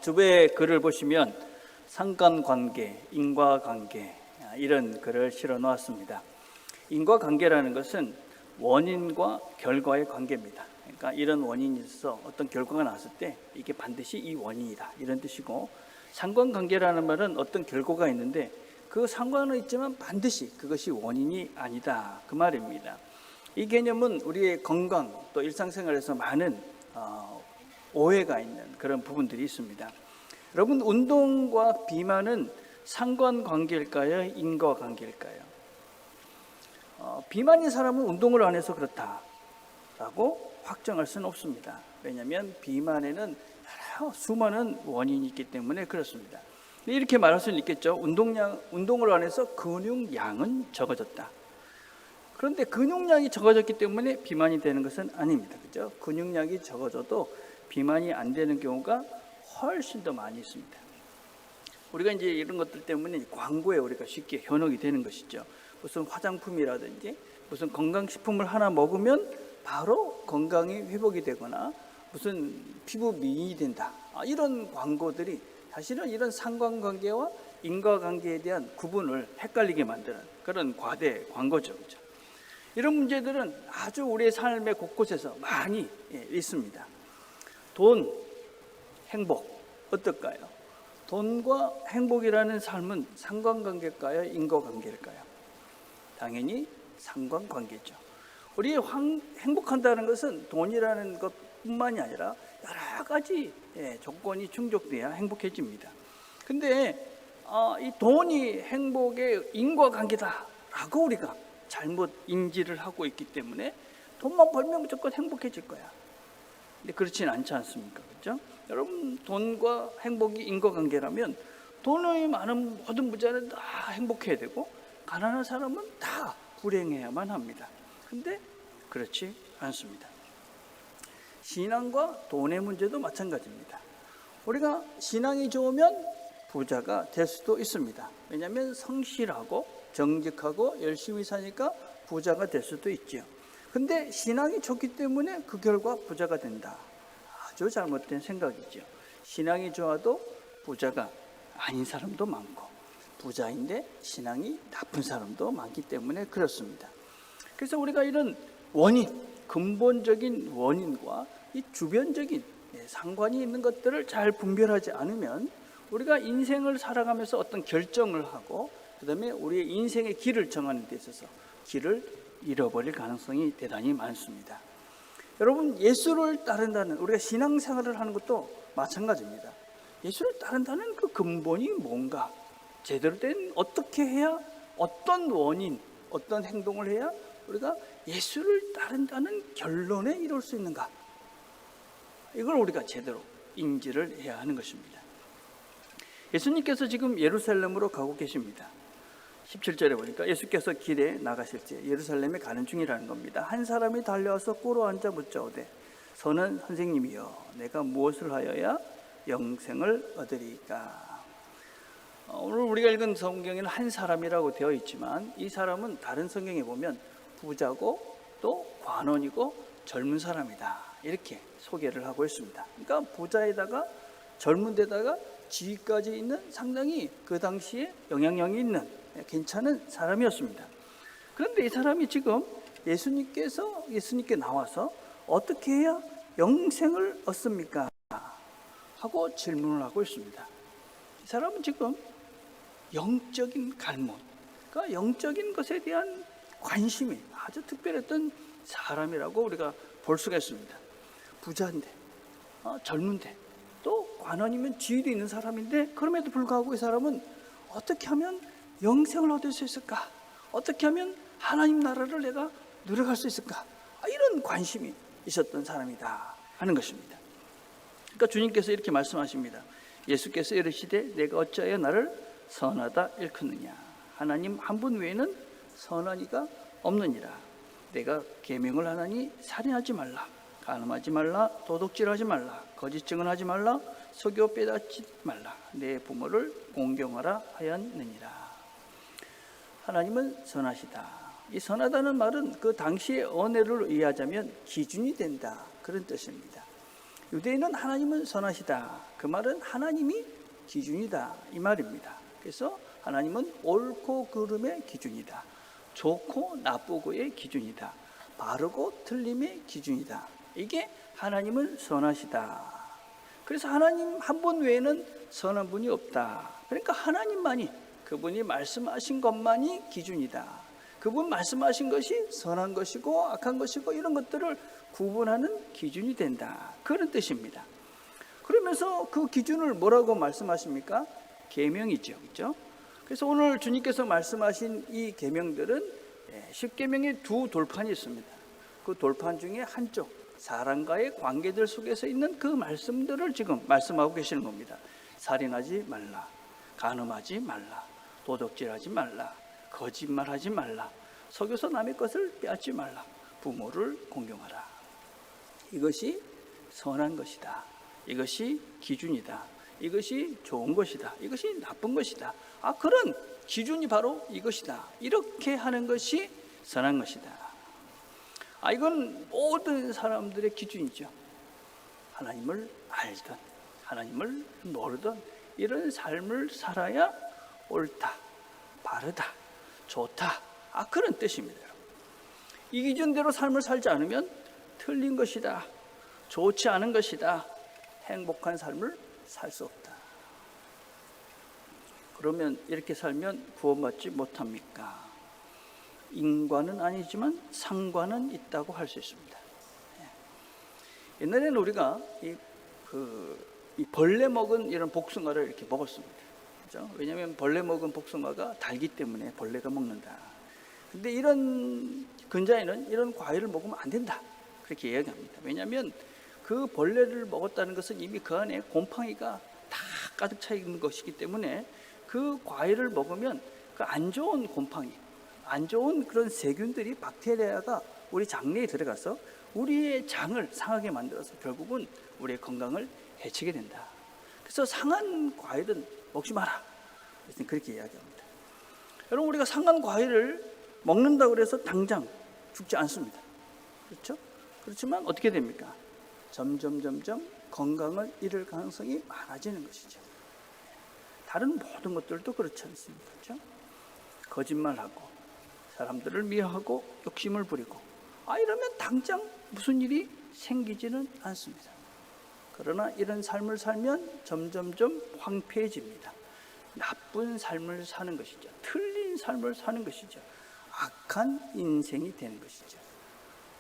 주부의 글을 보시면 상관관계, 인과관계 이런 글을 실어 놓았습니다. 인과관계라는 것은 원인과 결과의 관계입니다. 그러니까 이런 원인이 있어서 어떤 결과가 나왔을 때 이게 반드시 이 원인이다 이런 뜻이고, 상관관계라는 말은 어떤 결과가 있는데 그 상관은 있지만 반드시 그것이 원인이 아니다 그 말입니다. 이 개념은 우리의 건강 또 일상생활에서 많은 오해가 있는 그런 부분들이 있습니다. 여러분, 운동과 비만은 상관관계일까요? 인과관계일까요? 비만인 사람은 운동을 안 해서 그렇다라고 확정할 수는 없습니다. 왜냐하면 비만에는 여러 수많은 원인이 있기 때문에 그렇습니다. 이렇게 말할 수는 있겠죠. 운동을 안 해서 근육량은 적어졌다. 그런데 근육량이 적어졌기 때문에 비만이 되는 것은 아닙니다. 그죠? 근육량이 적어져도 비만이 안 되는 경우가 훨씬 더 많이 있습니다. 우리가 이제 이런 것들 때문에 광고에 우리가 쉽게 현혹이 되는 것이죠. 무슨 화장품이라든지 무슨 건강식품을 하나 먹으면 바로 건강이 회복이 되거나 무슨 피부 미인이 된다. 이런 광고들이 사실은 이런 상관관계와 인과관계에 대한 구분을 헷갈리게 만드는 그런 과대 광고죠. 그렇죠? 이런 문제들은 아주 우리의 삶의 곳곳에서 많이 있습니다. 돈, 행복 어떨까요? 돈과 행복이라는 삶은 상관관계일까요? 인과관계일까요? 당연히 상관관계죠. 우리 행복한다는 것은 돈이라는 것뿐만이 아니라 여러 가지 조건이 충족돼야 행복해집니다. 근데 이 돈이 행복의 인과관계다라고 우리가 잘못 인지를 하고 있기 때문에 돈만 벌면 무조건 행복해질 거야. 근데 그렇지는 않지 않습니까? 그렇죠? 여러분, 돈과 행복이 인과관계라면 돈이 많은 모든 부자는 다 행복해야 되고 가난한 사람은 다 불행해야만 합니다. 근데 그렇지 않습니다. 신앙과 돈의 문제도 마찬가지입니다. 우리가 신앙이 좋으면 부자가 될 수도 있습니다. 왜냐하면 성실하고 정직하고 열심히 사니까 부자가 될 수도 있죠. 근데 신앙이 좋기 때문에 그 결과 부자가 된다. 아주 잘못된 생각이죠. 신앙이 좋아도 부자가 아닌 사람도 많고 부자인데 신앙이 나쁜 사람도 많기 때문에 그렇습니다. 그래서 우리가 이런 원인, 근본적인 원인과 이 주변적인 상관이 있는 것들을 잘 분별하지 않으면 우리가 인생을 살아가면서 어떤 결정을 하고 그다음에 우리의 인생의 길을 정하는 데 있어서 길을 잃어버릴 가능성이 대단히 많습니다. 여러분, 예수를 따른다는, 우리가 신앙생활을 하는 것도 마찬가지입니다. 예수를 따른다는 그 근본이 뭔가, 제대로 된 어떻게 해야, 어떤 원인, 어떤 행동을 해야 우리가 예수를 따른다는 결론에 이룰 수 있는가, 이걸 우리가 제대로 인지를 해야 하는 것입니다. 예수님께서 지금 예루살렘으로 가고 계십니다. 17절에 보니까 예수께서 길에 나가실 때 예루살렘에 가는 중이라는 겁니다. 한 사람이 달려와서 꿇어 앉아 묻자오되 선은 선생님이여 내가 무엇을 하여야 영생을 얻으리까. 오늘 우리가 읽은 성경에는 한 사람이라고 되어 있지만 이 사람은 다른 성경에 보면 부자고 또 관원이고 젊은 사람이다 이렇게 소개를 하고 있습니다. 그러니까 부자에다가 젊은 데다가 지위까지 있는 상당히 그 당시에 영향력이 있는 괜찮은 사람이었습니다. 그런데 이 사람이 지금 예수님께 나와서 어떻게 해야 영생을 얻습니까? 하고 질문을 하고 있습니다. 이 사람은 지금 영적인 갈문, 그러니까 영적인 것에 대한 관심이 아주 특별했던 사람이라고 우리가 볼 수가 있습니다. 부자인데, 젊은데, 또 관원이면 지위도 있는 사람인데 그럼에도 불구하고 이 사람은 어떻게 하면 영생을 얻을 수 있을까? 어떻게 하면 하나님 나라를 내가 누려갈 수 있을까? 이런 관심이 있었던 사람이다 하는 것입니다. 그러니까 주님께서 이렇게 말씀하십니다. 예수께서 이르시되 내가 어찌하여 나를 선하다 일컫느냐. 하나님 한 분 외에는 선한 이가 없느니라. 내가 계명을 하나니 살인하지 말라, 간음하지 말라, 도둑질하지 말라, 거짓 증언하지 말라, 속여 빼앗지 말라, 내 부모를 공경하라 하였느니라. 하나님은 선하시다. 이 선하다는 말은 그 당시의 언어를 이해하자면 기준이 된다 그런 뜻입니다. 유대인은 하나님은 선하시다. 그 말은 하나님이 기준이다 이 말입니다. 그래서 하나님은 옳고 그름의 기준이다. 좋고 나쁘고의 기준이다. 바르고 틀림의 기준이다. 이게 하나님은 선하시다. 그래서 하나님 한 분 외에는 선한 분이 없다. 그러니까 하나님만이, 그분이 말씀하신 것만이 기준이다. 그분 말씀하신 것이 선한 것이고 악한 것이고 이런 것들을 구분하는 기준이 된다. 그런 뜻입니다. 그러면서 그 기준을 뭐라고 말씀하십니까? 계명이죠. 그렇죠? 그래서 오늘 주님께서 말씀하신 이 계명들은 10계명의 두 돌판이 있습니다. 그 돌판 중에 한쪽, 사람과의 관계들 속에서 있는 그 말씀들을 지금 말씀하고 계시는 겁니다. 살인하지 말라, 간음하지 말라, 도둑질하지 말라, 거짓말하지 말라, 속여서 남의 것을 빼앗지 말라, 부모를 공경하라. 이것이 선한 것이다. 이것이 기준이다. 이것이 좋은 것이다. 이것이 나쁜 것이다. 그런 기준이 바로 이것이다. 이렇게 하는 것이 선한 것이다. 이건 모든 사람들의 기준이죠. 하나님을 알던, 하나님을 모르던 이런 삶을 살아야 옳다, 바르다, 좋다. 그런 뜻입니다. 이 기준대로 삶을 살지 않으면 틀린 것이다, 좋지 않은 것이다, 행복한 삶을 살 수 없다. 그러면 이렇게 살면 구원받지 못합니까? 인과는 아니지만 상과는 있다고 할 수 있습니다. 옛날에는 우리가 이 벌레 먹은 이런 복숭아를 이렇게 먹었습니다. 그렇죠? 왜냐하면 벌레 먹은 복숭아가 달기 때문에 벌레가 먹는다. 근데 이런 근자에는 이런 과일을 먹으면 안 된다. 그렇게 이야기합니다. 왜냐하면 그 벌레를 먹었다는 것은 이미 그 안에 곰팡이가 다 가득 차 있는 것이기 때문에 그 과일을 먹으면 그 안 좋은 곰팡이, 안 좋은 그런 세균들이, 박테리아가 우리 장내에 들어가서 우리의 장을 상하게 만들어서 결국은 우리의 건강을 해치게 된다. 그래서 상한 과일은 먹지 마라. 그렇게 이야기합니다. 여러분, 우리가 상한 과일을 먹는다고 해서 당장 죽지 않습니다. 그렇죠? 그렇지만 어떻게 됩니까? 점점 건강을 잃을 가능성이 많아지는 것이죠. 다른 모든 것들도 그렇지 않습니까? 그렇죠? 거짓말하고 사람들을 미워하고 욕심을 부리고 이러면 당장 무슨 일이 생기지는 않습니다. 그러나 이런 삶을 살면 점점 황폐해집니다. 나쁜 삶을 사는 것이죠. 틀린 삶을 사는 것이죠. 악한 인생이 되는 것이죠.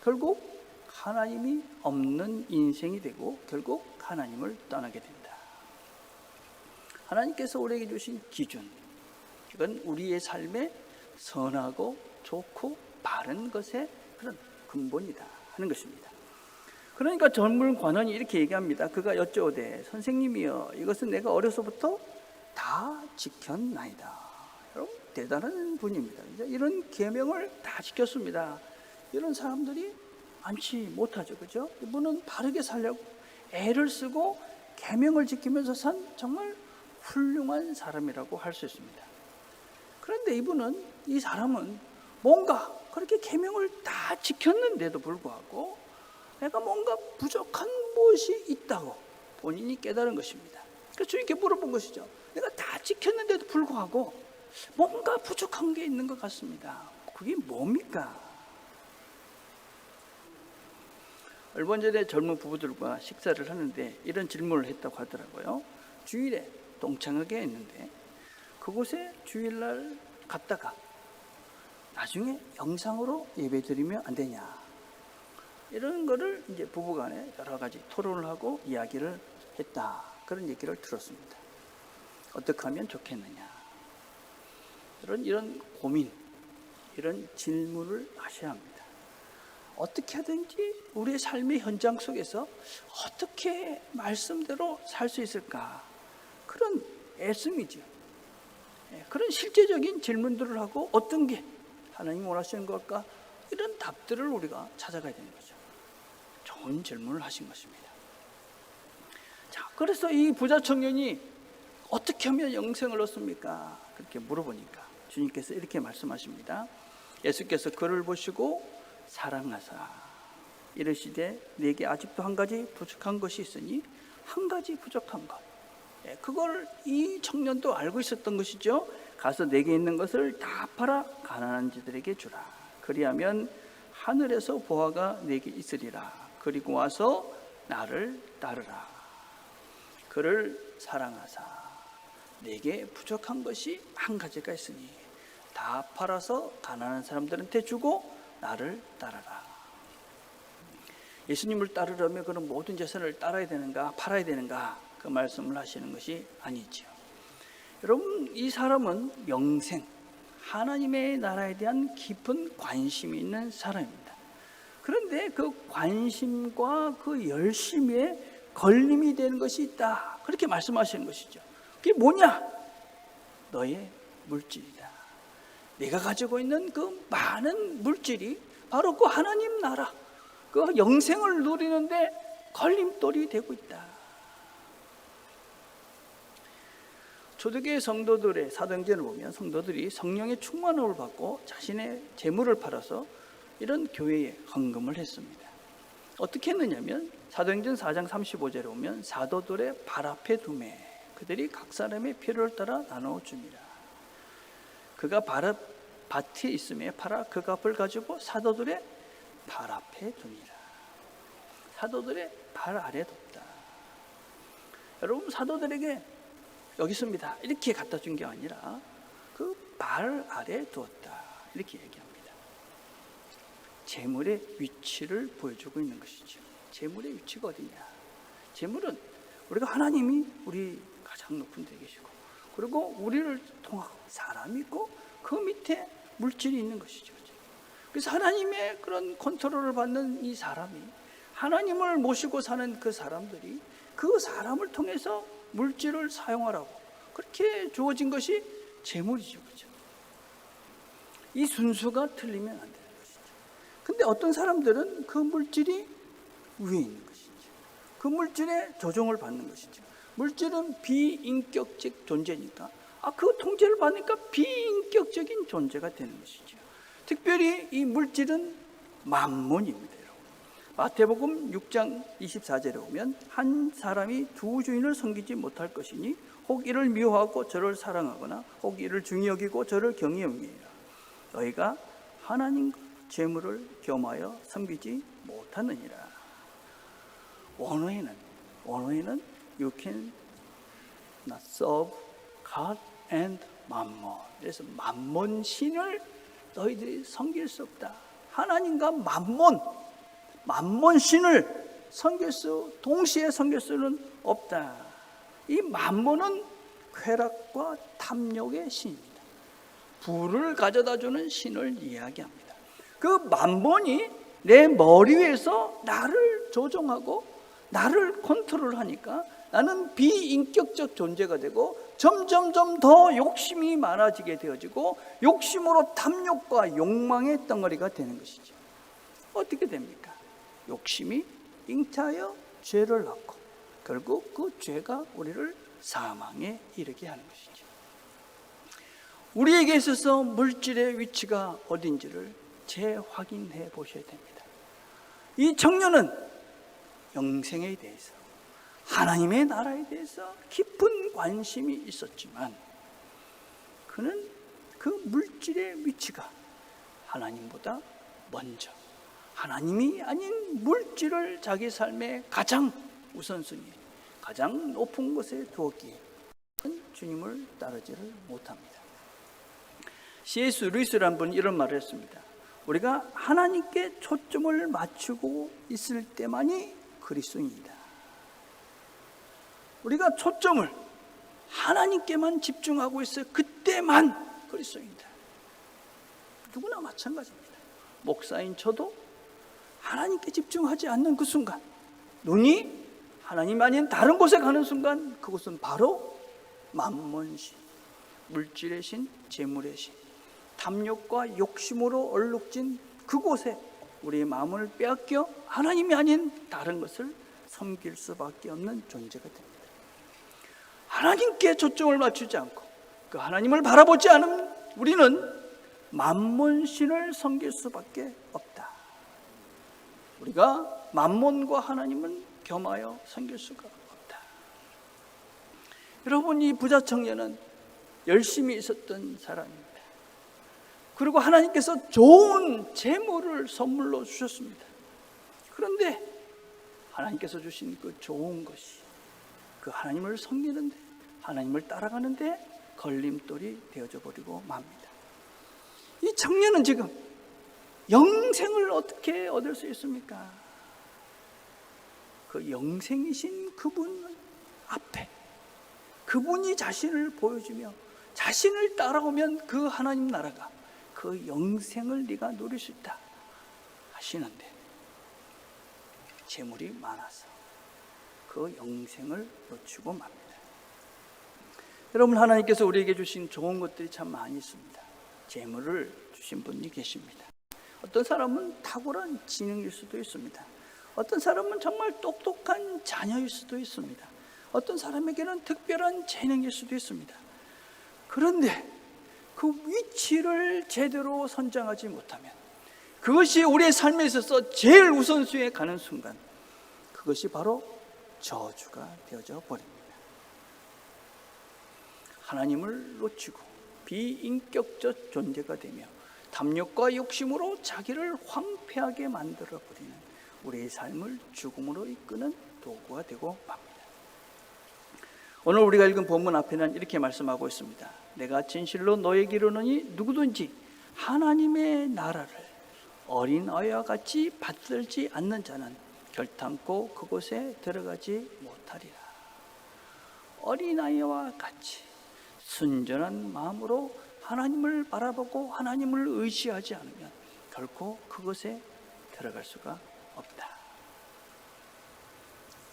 결국 하나님이 없는 인생이 되고 결국 하나님을 떠나게 된다. 하나님께서 우리에게 주신 기준, 이건 우리의 삶에 선하고 좋고 바른 것의 그런 근본이다 하는 것입니다. 그러니까 젊은 관원이 이렇게 얘기합니다. 그가 여쭤오되 선생님이여, 이것은 내가 어려서부터 다 지켰나이다. 여러분, 대단한 분입니다. 이런 계명을 다 지켰습니다. 이런 사람들이 많지 못하죠. 그죠? 이분은 바르게 살려고 애를 쓰고 계명을 지키면서 산 정말 훌륭한 사람이라고 할 수 있습니다. 그런데 이 사람은 뭔가 그렇게 계명을 다 지켰는데도 불구하고 내가 뭔가 부족한 무엇이 있다고 본인이 깨달은 것입니다. 그래서 주님께 물어본 것이죠. 내가 다 지켰는데도 불구하고 뭔가 부족한 게 있는 것 같습니다. 그게 뭡니까? 얼마 전에 젊은 부부들과 식사를 하는데 이런 질문을 했다고 하더라고요. 주일에 동창회가 있는데 그곳에 주일날 갔다가 나중에 영상으로 예배드리면 안 되냐, 이런 거를 이제 부부간에 여러 가지 토론을 하고 이야기를 했다. 그런 얘기를 들었습니다. 어떻게 하면 좋겠느냐, 이런 고민, 이런 질문을 하셔야 합니다. 어떻게 하든지 우리의 삶의 현장 속에서 어떻게 말씀대로 살 수 있을까, 그런 애씀이죠. 그런 실제적인 질문들을 하고 어떤 게 하나님이 원하시는 걸까, 이런 답들을 우리가 찾아가야 되는 거죠. 좋은 질문을 하신 것입니다. 자, 그래서 이 부자 청년이 어떻게 하면 영생을 얻습니까? 그렇게 물어보니까 주님께서 이렇게 말씀하십니다. 예수께서 그를 보시고 사랑하사 이르시되 내게 아직도 한 가지 부족한 것이 있으니 한 가지 부족한 것. 그걸 이 청년도 알고 있었던 것이죠. 가서 내게 있는 것을 다 팔아 가난한 자들에게 주라. 그리하면 하늘에서 보화가 내게 있으리라. 그리고 와서 나를 따르라. 그를 사랑하사 내게 부족한 것이 한 가지가 있으니 다 팔아서 가난한 사람들한테 주고 나를 따르라. 예수님을 따르려면 그런 모든 재산을 따라야 되는가, 팔아야 되는가, 그 말씀을 하시는 것이 아니지요. 여러분, 이 사람은 영생, 하나님의 나라에 대한 깊은 관심이 있는 사람입니다. 그런데 그 관심과 그 열심에 걸림이 되는 것이 있다, 그렇게 말씀하시는 것이죠. 그게 뭐냐? 너의 물질이다. 네가 가지고 있는 그 많은 물질이 바로 그 하나님 나라, 그 영생을 누리는데 걸림돌이 되고 있다. 초대교회 성도들의 사도행전을 보면 성도들이 성령의 충만함을 받고 자신의 재물을 팔아서 이런 교회에 헌금을 했습니다. 어떻게 했느냐면 사도행전 4장 35절에 보면 사도들의 발 앞에 두매 그들이 각 사람의 필요를 따라 나누어 줍니다. 그가 밭에 있음에 팔아 그 값을 가지고 사도들의 발 앞에 두니라. 사도들의 발 아래 뒀다. 여러분, 사도들에게 여기 있습니다 이렇게 갖다 준 게 아니라 그 발 아래 두었다, 이렇게 얘기합니다. 재물의 위치를 보여주고 있는 것이죠. 재물의 위치가 어디냐? 재물은 우리가 하나님이 우리 가장 높은 데 계시고, 그리고 우리를 통하고 사람이 있고 그 밑에 물질이 있는 것이죠. 그래서 하나님의 그런 컨트롤을 받는 이 사람이, 하나님을 모시고 사는 그 사람들이 그 사람을 통해서 물질을 사용하라고 그렇게 주어진 것이 재물이죠. 그렇죠? 이 순수가 틀리면 안 되는 것이죠. 근데 어떤 사람들은 그 물질이 위에 있는 것이죠. 그 물질에 조종을 받는 것이죠. 물질은 비인격적 존재니까 그 통제를 받으니까 비인격적인 존재가 되는 것이죠. 특별히 이 물질은 만몬입니다. 마태복음 6장 24절에 보면 한 사람이 두 주인을 섬기지 못할 것이니 혹 이를 미워하고 저를 사랑하거나 혹 이를 중히 여기고 저를 경히 여기리라. 너희가 하나님과 재물을 겸하여 섬기지 못하느니라. 원어에는 you can not serve God and mammon. 그래서 만몬 신을 너희들이 섬길 수 없다. 하나님과 만몬 신을 동시에 섬길 수는 없다. 이 만몬은 쾌락과 탐욕의 신입니다. 부를 가져다 주는 신을 이야기합니다. 그 만몬이 내 머리 위에서 나를 조종하고 나를 컨트롤하니까 나는 비인격적 존재가 되고 점점점 더 욕심이 많아지게 되어지고 욕심으로 탐욕과 욕망의 덩어리가 되는 것이죠. 어떻게 됩니까? 욕심이 잉태하여 죄를 낳고 결국 그 죄가 우리를 사망에 이르게 하는 것이죠. 우리에게 있어서 물질의 위치가 어딘지를 재확인해 보셔야 됩니다. 이 청년은 영생에 대해서, 하나님의 나라에 대해서 깊은 관심이 있었지만 그는 그 물질의 위치가 하나님보다 먼저, 하나님이 아닌 물질을 자기 삶의 가장 우선순위, 가장 높은 곳에 두었기에 주님을 따르지를 못합니다. C.S. 루이스라는 분이 이런 말을 했습니다. 우리가 하나님께 초점을 맞추고 있을 때만이 그리스도인이다. 우리가 초점을 하나님께만 집중하고 있어요. 그때만 그리스도인이다. 누구나 마찬가지입니다. 목사인 저도 하나님께 집중하지 않는 그 순간, 눈이 하나님 아닌 다른 곳에 가는 순간, 그곳은 바로 만몬신, 물질의 신, 재물의 신, 탐욕과 욕심으로 얼룩진 그곳에 우리의 마음을 빼앗겨 하나님이 아닌 다른 것을 섬길 수밖에 없는 존재가 됩니다. 하나님께 초점을 맞추지 않고 그 하나님을 바라보지 않은 우리는 만몬신을 섬길 수밖에 없다. 우리가 만몬과 하나님은 겸하여 섬길 수가 없다. 여러분, 이 부자 청년은 열심히 있었던 사람입니다. 그리고 하나님께서 좋은 재물을 선물로 주셨습니다. 그런데 하나님께서 주신 그 좋은 것이 그 하나님을 섬기는데, 하나님을 따라가는데 걸림돌이 되어져 버리고 맙니다. 이 청년은 지금 영생을 어떻게 얻을 수 있습니까? 그 영생이신 그분 앞에 그분이 자신을 보여주며 자신을 따라오면 그 하나님 나라가, 그 영생을 네가 누릴 수 있다 하시는데, 재물이 많아서 그 영생을 놓치고 맙니다. 여러분, 하나님께서 우리에게 주신 좋은 것들이 참 많이 있습니다. 재물을 주신 분이 계십니다. 어떤 사람은 탁월한 지능일 수도 있습니다. 어떤 사람은 정말 똑똑한 자녀일 수도 있습니다. 어떤 사람에게는 특별한 재능일 수도 있습니다. 그런데 그 위치를 제대로 선정하지 못하면, 그것이 우리의 삶에 있어서 제일 우선순위에 가는 순간, 그것이 바로 저주가 되어져 버립니다. 하나님을 놓치고 비인격적 존재가 되며 탐욕과 욕심으로 자기를 황폐하게 만들어버리는 우리의 삶을 죽음으로 이끄는 도구가 되고 맙니다. 오늘 우리가 읽은 본문 앞에는 이렇게 말씀하고 있습니다. 내가 진실로 너에게 이르노니 누구든지 하나님의 나라를 어린아이와 같이 받들지 않는 자는 결탄코 그곳에 들어가지 못하리라. 어린아이와 같이 순전한 마음으로 하나님을 바라보고 하나님을 의지하지 않으면 결코 그곳에 들어갈 수가 없다.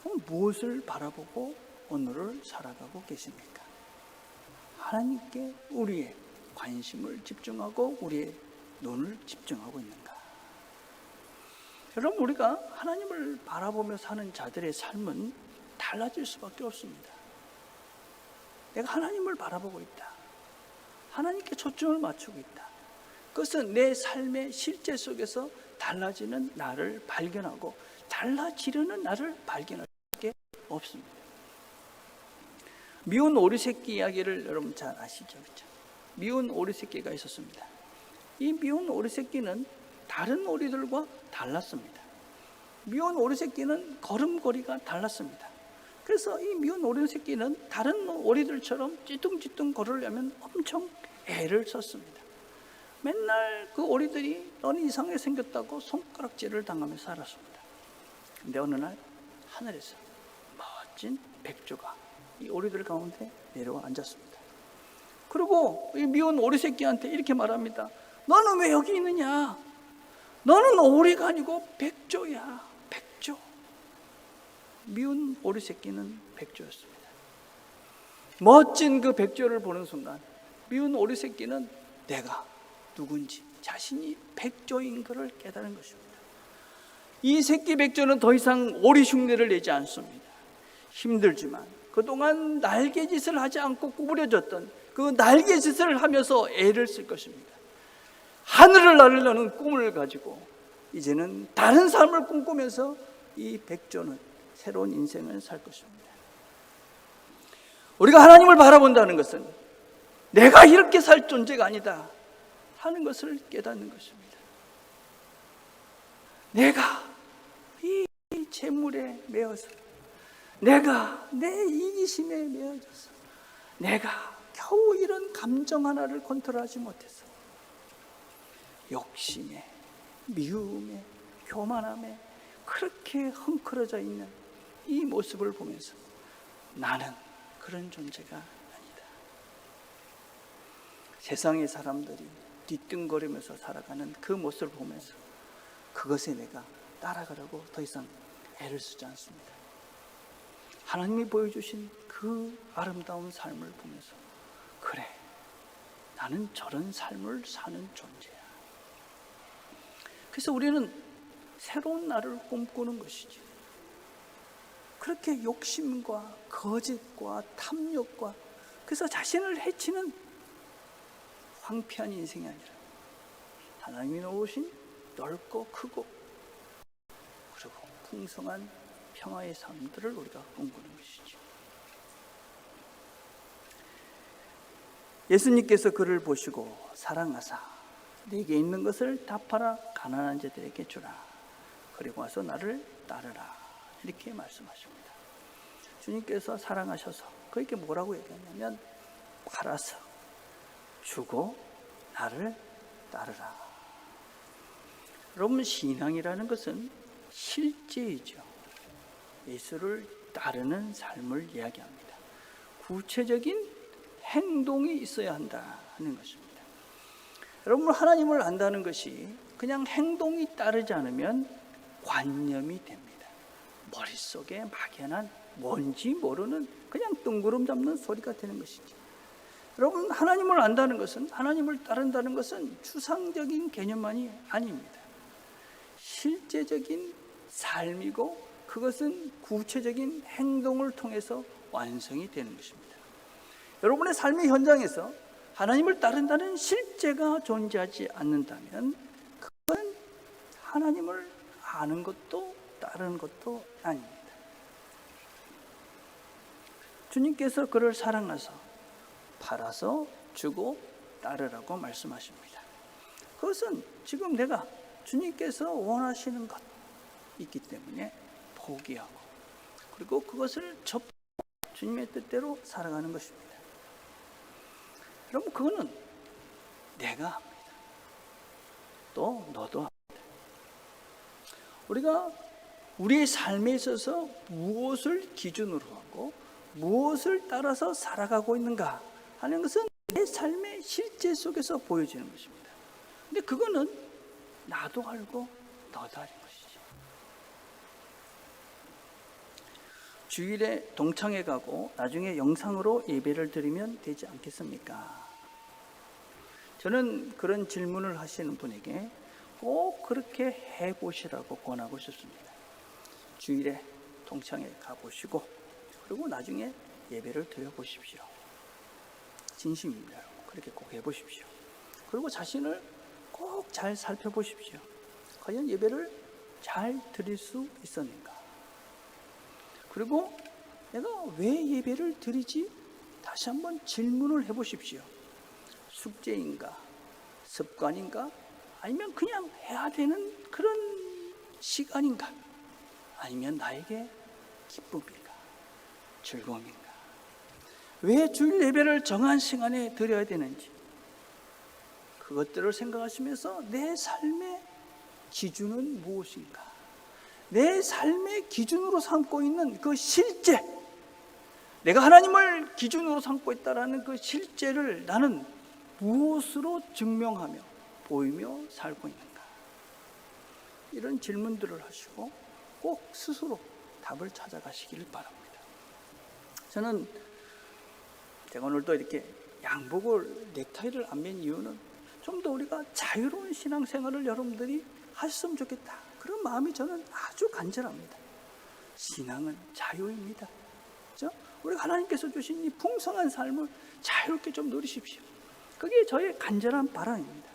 그럼 무엇을 바라보고 오늘을 살아가고 계십니까? 하나님께 우리의 관심을 집중하고 우리의 눈을 집중하고 있는가? 여러분, 우리가 하나님을 바라보며 사는 자들의 삶은 달라질 수밖에 없습니다. 내가 하나님을 바라보고 있다, 하나님께 초점을 맞추고 있다, 그것은 내 삶의 실제 속에서 달라지는 나를 발견하고 달라지려는 나를 발견할 수밖에 없습니다. 미운 오리 새끼 이야기를 여러분 잘 아시죠? 그렇죠? 미운 오리 새끼가 있었습니다. 이 미운 오리 새끼는 다른 오리들과 달랐습니다. 미운 오리 새끼는 걸음걸이가 달랐습니다. 그래서 이 미운 오리 새끼는 다른 오리들처럼 찌뚱찌뚱 걸으려면 엄청 애를 썼습니다. 맨날 그 오리들이 너는 이상하게 생겼다고 손가락질을 당하며 살았습니다. 근데 어느 날 하늘에서 멋진 백조가 이 오리들 가운데 내려와 앉았습니다. 그리고 이 미운 오리 새끼한테 이렇게 말합니다. 너는 왜 여기 있느냐? 너는 오리가 아니고 백조야, 백조. 미운 오리 새끼는 백조였습니다. 멋진 그 백조를 보는 순간 미운 오리 새끼는 내가 누군지, 자신이 백조인 것을 깨달은 것입니다. 이 새끼 백조는 더 이상 오리 흉내를 내지 않습니다. 힘들지만 그동안 날개짓을 하지 않고 구부려졌던 그 날개짓을 하면서 애를 쓸 것입니다. 하늘을 나르려는 꿈을 가지고 이제는 다른 삶을 꿈꾸면서 이 백조는 새로운 인생을 살 것입니다. 우리가 하나님을 바라본다는 것은 내가 이렇게 살 존재가 아니다 하는 것을 깨닫는 것입니다. 내가 이 재물에 매여서, 내가 내 이기심에 매여져서, 내가 겨우 이런 감정 하나를 컨트롤하지 못해서 욕심에, 미움에, 교만함에 그렇게 헝클어져 있는 이 모습을 보면서 나는 그런 존재가 아니다. 세상의 사람들이 뒤뚱거리면서 살아가는 그 모습을 보면서 그것에 내가 따라가려고 더 이상 애를 쓰지 않습니다. 하나님이 보여주신 그 아름다운 삶을 보면서 그래, 나는 저런 삶을 사는 존재야. 그래서 우리는 새로운 나를 꿈꾸는 것이지, 그렇게 욕심과 거짓과 탐욕과 그래서 자신을 해치는 황폐한 인생이 아니라 하나님이 놓으신 넓고 크고 풍성한 평화의 삶들을 우리가 꿈꾸는 것이죠. 예수님께서 그를 보시고 사랑하사 네게 있는 것을 다 팔아 가난한 자들에게 주라. 그리고 와서 나를 따르라. 이렇게 말씀하십니다. 주님께서 사랑하셔서 그에게 뭐라고 얘기하냐면 팔아서 주고 나를 따르라. 여러분, 신앙이라는 것은 실제이죠. 예수를 따르는 삶을 이야기합니다. 구체적인 행동이 있어야 한다는 것입니다. 여러분, 하나님을 안다는 것이 그냥 행동이 따르지 않으면 관념이 됩니다. 머릿속에 막연한 뭔지 모르는 그냥 뜬구름 잡는 소리가 되는 것이죠. 여러분, 하나님을 안다는 것은, 하나님을 따른다는 것은 추상적인 개념만이 아닙니다. 실제적인 삶이고 그것은 구체적인 행동을 통해서 완성이 되는 것입니다. 여러분의 삶의 현장에서 하나님을 따른다는 실제가 존재하지 않는다면 그건 하나님을 아는 것도 따르는 것도 아닙니다. 주님께서 그를 사랑하사 팔아서 주고 따르라고 말씀하십니다. 그것은 지금 내가 주님께서 원하시는 것 있기 때문에 포기하고 그리고 그것을 접고 주님의 뜻대로 살아가는 것입니다. 여러분, 그거는 내가 합니다. 또 너도 합니다. 우리가 우리의 삶에 있어서 무엇을 기준으로 하고 무엇을 따라서 살아가고 있는가 하는 것은 내 삶의 실제 속에서 보여지는 것입니다. 근데 그거는 나도 알고 너도 아는 것이죠. 주일에 동창회 가고 나중에 영상으로 예배를 드리면 되지 않겠습니까? 저는 그런 질문을 하시는 분에게 꼭 그렇게 해보시라고 권하고 싶습니다. 주일에 동창회 가보시고 그리고 나중에 예배를 드려보십시오. 진심입니다. 그렇게 꼭 해보십시오. 그리고 자신을 꼭 잘 살펴보십시오. 과연 예배를 잘 드릴 수 있었는가? 그리고 내가 왜 예배를 드리지? 다시 한번 질문을 해보십시오. 숙제인가? 습관인가? 아니면 그냥 해야 되는 그런 시간인가? 아니면 나에게 기쁨인가? 즐거움인가? 왜 주일 예배를 정한 시간에 드려야 되는지 그것들을 생각하시면서 내 삶의 기준은 무엇인가? 내 삶의 기준으로 삼고 있는 그 실제, 내가 하나님을 기준으로 삼고 있다는 그 실제를 나는 무엇으로 증명하며 보이며 살고 있는가? 이런 질문들을 하시고 꼭 스스로 답을 찾아가시기를 바랍니다. 저는 제가 오늘도 이렇게 양복을 넥타이를 안 맨 이유는 좀 더 우리가 자유로운 신앙생활을 여러분들이 하셨으면 좋겠다. 그런 마음이 저는 아주 간절합니다. 신앙은 자유입니다. 그렇죠? 우리가 하나님께서 주신 이 풍성한 삶을 자유롭게 좀 누리십시오. 그게 저의 간절한 바람입니다.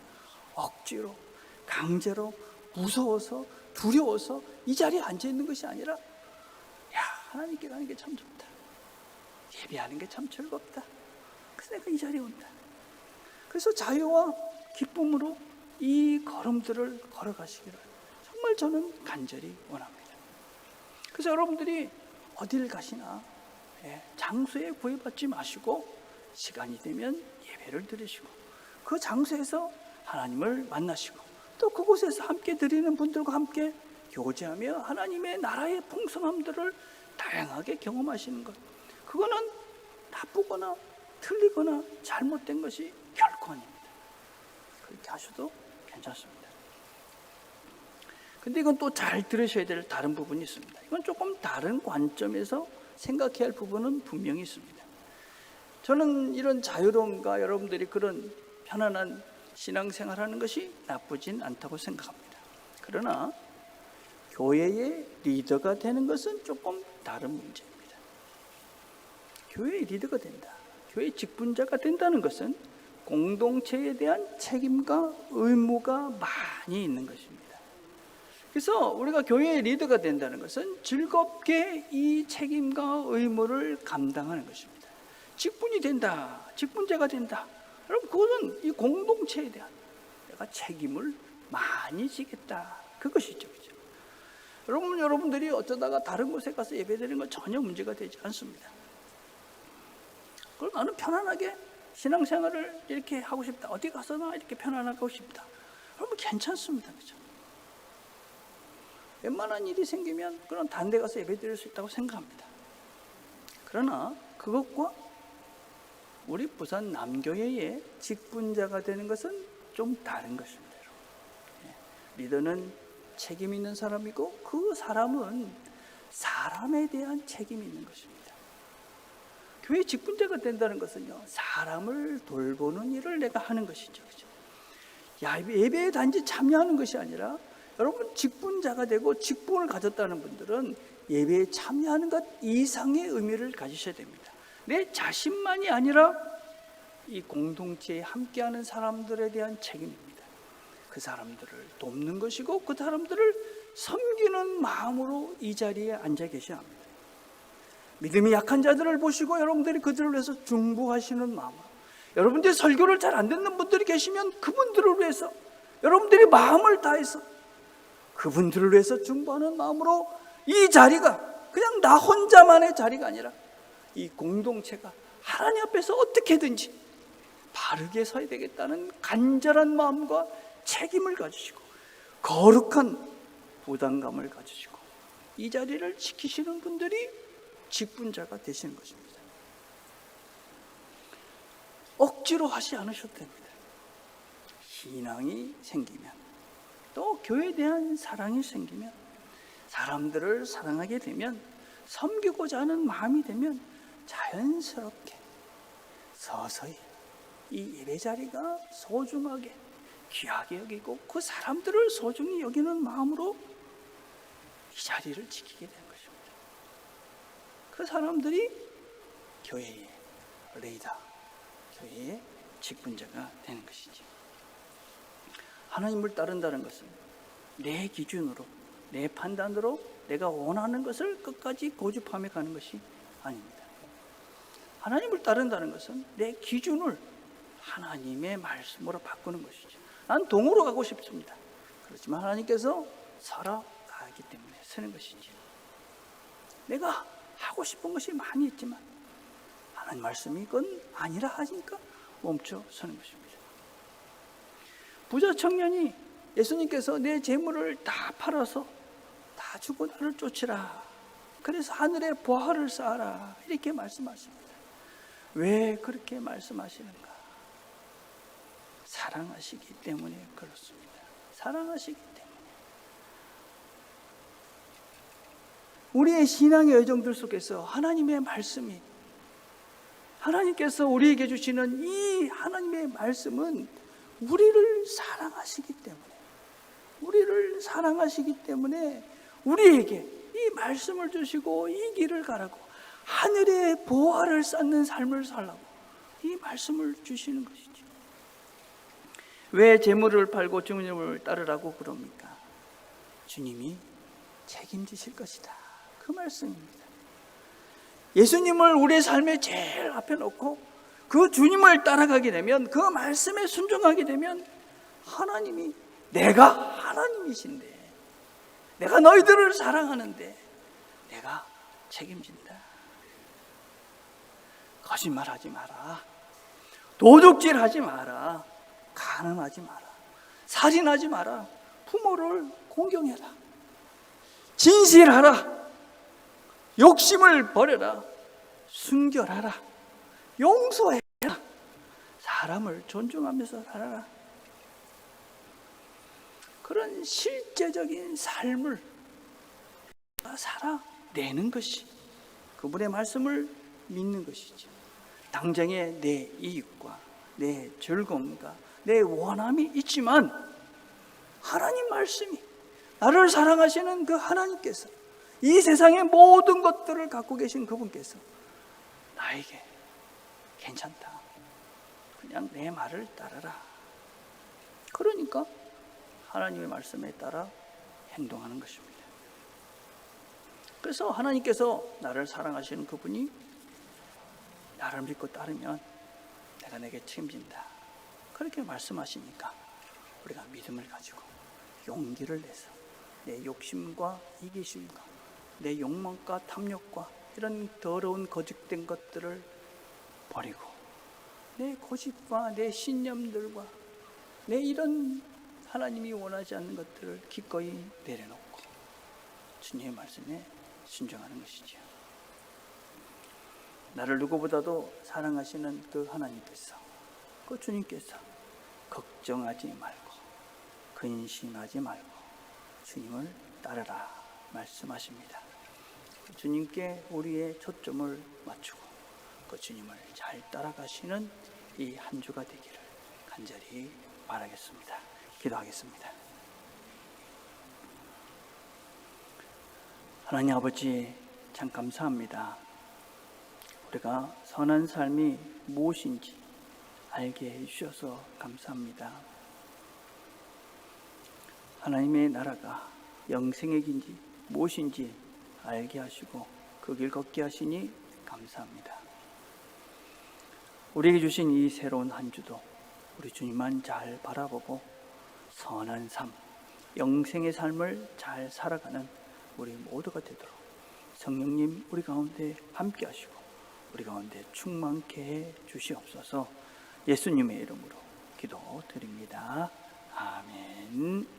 억지로, 강제로, 무서워서, 두려워서 이 자리에 앉아있는 것이 아니라 야, 하나님께 가는 게 참 좋다. 예배하는 게 참 즐겁다. 그래서 내가 이 자리에 온다. 그래서 자유와 기쁨으로 이 걸음들을 걸어가시기를 정말 저는 간절히 원합니다. 그래서 여러분들이 어딜 가시나 장소에 구애받지 마시고 시간이 되면 예배를 드리시고 그 장소에서 하나님을 만나시고 또 그곳에서 함께 드리는 분들과 함께 교제하며 하나님의 나라의 풍성함들을 다양하게 경험하시는 것, 그거는 나쁘거나 틀리거나 잘못된 것이 결코 아닙니다. 그렇게 하셔도 괜찮습니다. 근데 이건 또 잘 들으셔야 될 다른 부분이 있습니다. 이건 조금 다른 관점에서 생각해야 할 부분은 분명히 있습니다. 저는 이런 자유로움과 여러분들이 그런 편안한 신앙생활하는 것이 나쁘진 않다고 생각합니다. 그러나 교회의 리더가 되는 것은 조금 다른 문제입니다. 교회의 리더가 된다, 교회의 직분자가 된다는 것은 공동체에 대한 책임과 의무가 많이 있는 것입니다. 그래서 우리가 교회의 리더가 된다는 것은 즐겁게 이 책임과 의무를 감당하는 것입니다. 직분이 된다, 직분자가 된다. 여러분, 그것은 이 공동체에 대한 내가 책임을 많이 지겠다, 그것이죠. 그죠? 여러분들이 어쩌다가 다른 곳에 가서 예배드리는 건 전혀 문제가 되지 않습니다. 그럼 나는 편안하게 신앙생활을 이렇게 하고 싶다, 어디 가서나 이렇게 편안하게 하고 싶다, 여러분 괜찮습니다. 그죠? 웬만한 일이 생기면 그런 다른 데 가서 예배드릴 수 있다고 생각합니다. 그러나 그것과 우리 부산 남교회의 직분자가 되는 것은 좀 다른 것입니다. 리더는 책임 있는 사람이고 그 사람은 사람에 대한 책임이 있는 것입니다. 교회 직분자가 된다는 것은요, 사람을 돌보는 일을 내가 하는 것이죠. 그렇죠? 예배에 단지 참여하는 것이 아니라, 여러분 직분자가 되고 직분을 가졌다는 분들은 예배에 참여하는 것 이상의 의미를 가지셔야 됩니다. 내 자신만이 아니라 이 공동체에 함께하는 사람들에 대한 책임입니다. 그 사람들을 돕는 것이고 그 사람들을 섬기는 마음으로 이 자리에 앉아 계셔야 합니다. 믿음이 약한 자들을 보시고 여러분들이 그들을 위해서 중보하시는 마음으로, 여러분들이 설교를 잘 안 듣는 분들이 계시면 그분들을 위해서 여러분들이 마음을 다해서 그분들을 위해서 중보하는 마음으로 이 자리가 그냥 나 혼자만의 자리가 아니라 이 공동체가 하나님 앞에서 어떻게든지 바르게 서야 되겠다는 간절한 마음과 책임을 가지시고 거룩한 부담감을 가지시고 이 자리를 지키시는 분들이 직분자가 되시는 것입니다. 억지로 하지 않으셔도 됩니다. 신앙이 생기면, 또 교회에 대한 사랑이 생기면, 사람들을 사랑하게 되면, 섬기고자 하는 마음이 되면 자연스럽게 서서히 이 예배 자리가 소중하게 귀하게 여기고 그 사람들을 소중히 여기는 마음으로 이 자리를 지키게 되는 것입니다. 그 사람들이 교회의 리더, 교회의 직분자가 되는 것이죠. 하나님을 따른다는 것은 내 기준으로, 내 판단으로 내가 원하는 것을 끝까지 고집하며 가는 것이 아닙니다. 하나님을 따른다는 것은 내 기준을 하나님의 말씀으로 바꾸는 것이죠. 난 동으로 가고 싶습니다. 그렇지만 하나님께서 서러 가기 때문에 서는 것이죠. 내가 하고 싶은 것이 많이 있지만 하나님 말씀이 그건 아니라 하니까 멈춰 서는 것입니다. 부자 청년이 예수님께서 내 재물을 다 팔아서 다 주고 나를 쫓으라, 그래서 하늘에 보화를 쌓아라, 이렇게 말씀하십니다. 왜 그렇게 말씀하시는가? 사랑하시기 때문에 그렇습니다. 사랑하시기 때문에. 우리의 신앙의 여정들 속에서 하나님의 말씀이, 하나님께서 우리에게 주시는 이 하나님의 말씀은 우리를 사랑하시기 때문에, 우리를 사랑하시기 때문에 우리에게 이 말씀을 주시고 이 길을 가라고, 하늘의 보화를 쌓는 삶을 살라고 이 말씀을 주시는 것이죠. 왜 재물을 팔고 주님을 따르라고 그럽니까? 주님이 책임지실 것이다, 그 말씀입니다. 예수님을 우리의 삶의 제일 앞에 놓고 그 주님을 따라가게 되면, 그 말씀에 순종하게 되면 하나님이, 내가 하나님이신데, 내가 너희들을 사랑하는데 내가 책임진다. 거짓말하지 마라, 도둑질하지 마라, 가늠하지 마라, 살인하지 마라, 부모를 공경해라, 진실하라, 욕심을 버려라, 순결하라, 용서해라, 사람을 존중하면서 살아라. 그런 실제적인 삶을 살아내는 것이 그분의 말씀을 믿는 것이죠. 당장의 내 이익과 내 즐거움과 내 원함이 있지만 하나님 말씀이, 나를 사랑하시는 그 하나님께서, 이 세상의 모든 것들을 갖고 계신 그분께서 나에게 괜찮다, 그냥 내 말을 따르라. 그러니까 하나님의 말씀에 따라 행동하는 것입니다. 그래서 하나님께서 나를 사랑하시는 그분이 나를 믿고 따르면 내가 내게 책임진다, 그렇게 말씀하시니까 우리가 믿음을 가지고 용기를 내서 내 욕심과 이기심과 내 욕망과 탐욕과 이런 더러운 거짓된 것들을 버리고 내 고집과 내 신념들과 내 이런 하나님이 원하지 않는 것들을 기꺼이 내려놓고 주님의 말씀에 순종하는 것이죠. 나를 누구보다도 사랑하시는 그 하나님께서, 그 주님께서 걱정하지 말고 근심하지 말고 주님을 따르라 말씀하십니다. 주님께 우리의 초점을 맞추고 그 주님을 잘 따라가시는 이 한 주가 되기를 간절히 바라겠습니다. 기도하겠습니다. 하나님 아버지, 참 감사합니다. 우리가 선한 삶이 무엇인지 알게 해주셔서 감사합니다. 하나님의 나라가 영생의 길인지 무엇인지 알게 하시고 그 길 걷게 하시니 감사합니다. 우리에게 주신 이 새로운 한 주도 우리 주님만 잘 바라보고 선한 삶, 영생의 삶을 잘 살아가는 우리 모두가 되도록 성령님 우리 가운데 함께 하시고 우리 가운데 충만케 해 주시옵소서. 예수님의 이름으로 기도드립니다. 아멘.